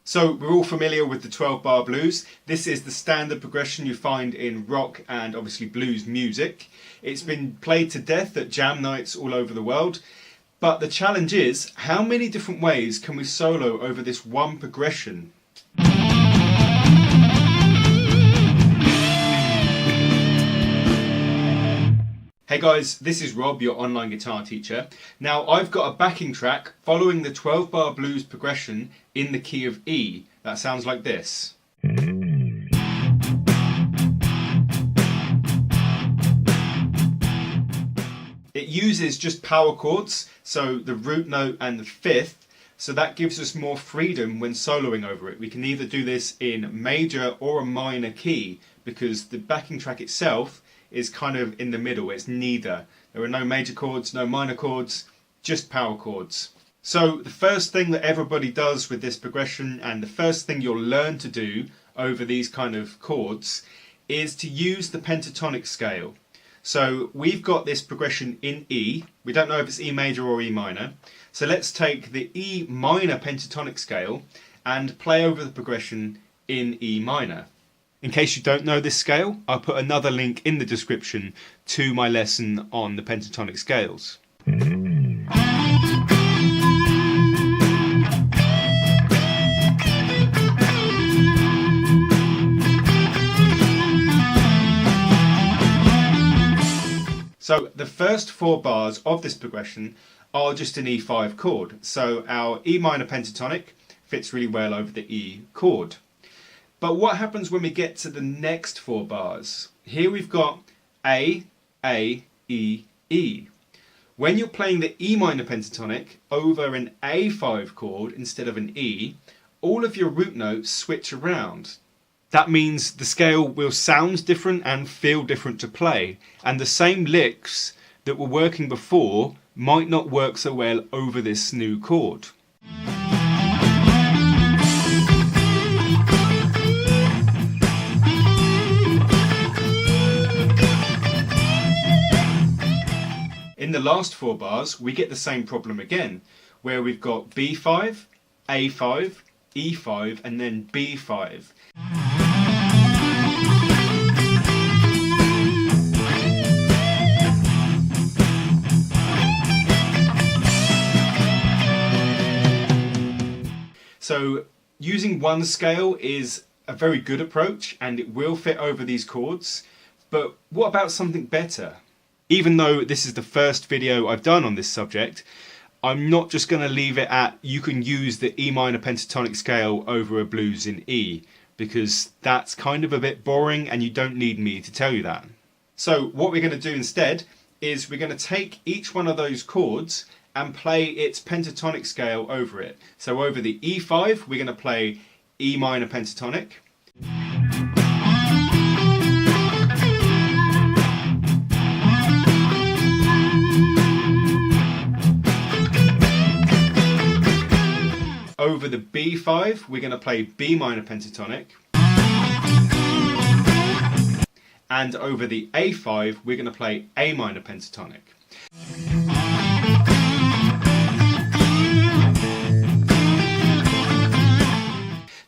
So we're all familiar with the 12-bar blues. This is the standard progression you find in rock and obviously blues music. It's been played to death at jam nights all over the world. But the challenge is, how many different ways can we solo over this one progression? Hey guys, this is Rob, your online guitar teacher. Now I've got a backing track following the 12-bar blues progression in the key of E. That sounds like this. It uses just power chords, so the root note and the fifth, so that gives us more freedom when soloing over it. We can either do this in major or a minor key, because the backing track itself is kind of in the middle. It's neither. There are no major chords, no minor chords, just power chords. So the first thing that everybody does with this progression, and the first thing you'll learn to do over these kind of chords, is to use the pentatonic scale. So we've got this progression in E. We don't know if it's E major or E minor. So let's take the E minor pentatonic scale and play over the progression in E minor. In case you don't know this scale, I'll put another link in the description to my lesson on the pentatonic scales. So the first 4 bars of this progression are just an E5 chord. So our E minor pentatonic fits really well over the E chord. But what happens when we get to the next 4 bars? Here we've got A, E, E. When you're playing the E minor pentatonic over an A5 chord instead of an E, all of your root notes switch around. That means the scale will sound different and feel different to play, and the same licks that were working before might not work so well over this new chord. In the last 4 bars, we get the same problem again, where we've got B5, A5, E5, and then B5. So using one scale is a very good approach, and it will fit over these chords. But what about something better? Even though this is the first video I've done on this subject, I'm not just going to leave it at you can use the E minor pentatonic scale over a blues in E, because that's kind of a bit boring and you don't need me to tell you that. So what we're going to do instead is we're going to take each one of those chords and play its pentatonic scale over it. So over the E5 we're going to play E minor pentatonic. Over the B5 we're going to play B minor pentatonic. And over the A5 we're going to play A minor pentatonic.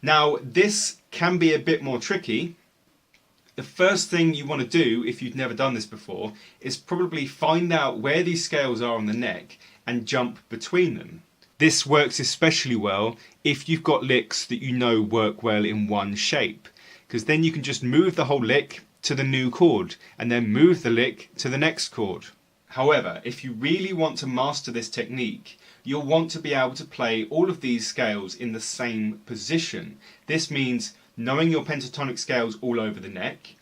Now this can be a bit more tricky. The first thing you want to do, if you've never done this before, is probably find out where these scales are on the neck and jump between them. This works especially well if you've got licks that you know work well in one shape, because then you can just move the whole lick to the new chord and then move the lick to the next chord. However, if you really want to master this technique, you'll want to be able to play all of these scales in the same position. This means knowing your pentatonic scales all over the neck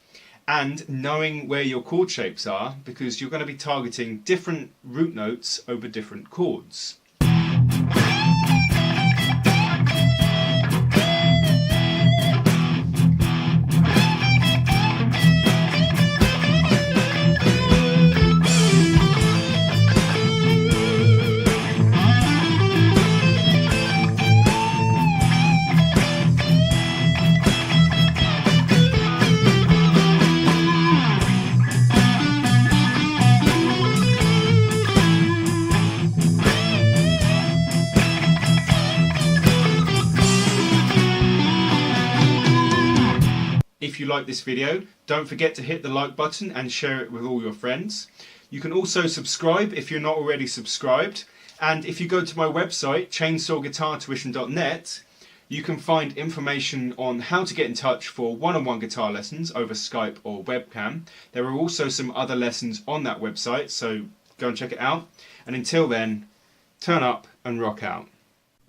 and knowing where your chord shapes are, because you're going to be targeting different root notes over different chords. if you like this video, don't forget to hit the like button and share it with all your friends. You can also subscribe if you're not already subscribed. And if you go to my website, chainsawguitartuition.net, you can find information on how to get in touch for one-on-one guitar lessons over Skype or webcam. There are also some other lessons on that website, so go and check it out. And until then, turn up and rock out.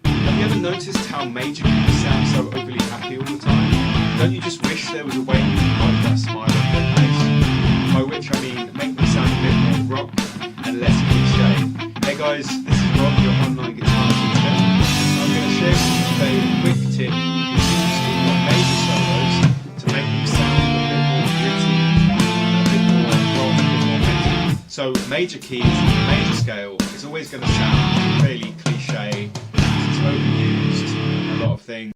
Have you ever noticed how major keys sound so overly happy all the time? Don't you just wish there was a way you could wipe that smile off their face? By which I mean make them sound a bit more rock and less cliche. Hey guys, this is Rob, your online guitar teacher. I'm going to share with you today a quick tip you can use in your major solos to make them sound a bit more gritty, a bit more rock, a bit more metal. So major keys, major scale is always going to sound fairly cliche, it's overused, a lot of things.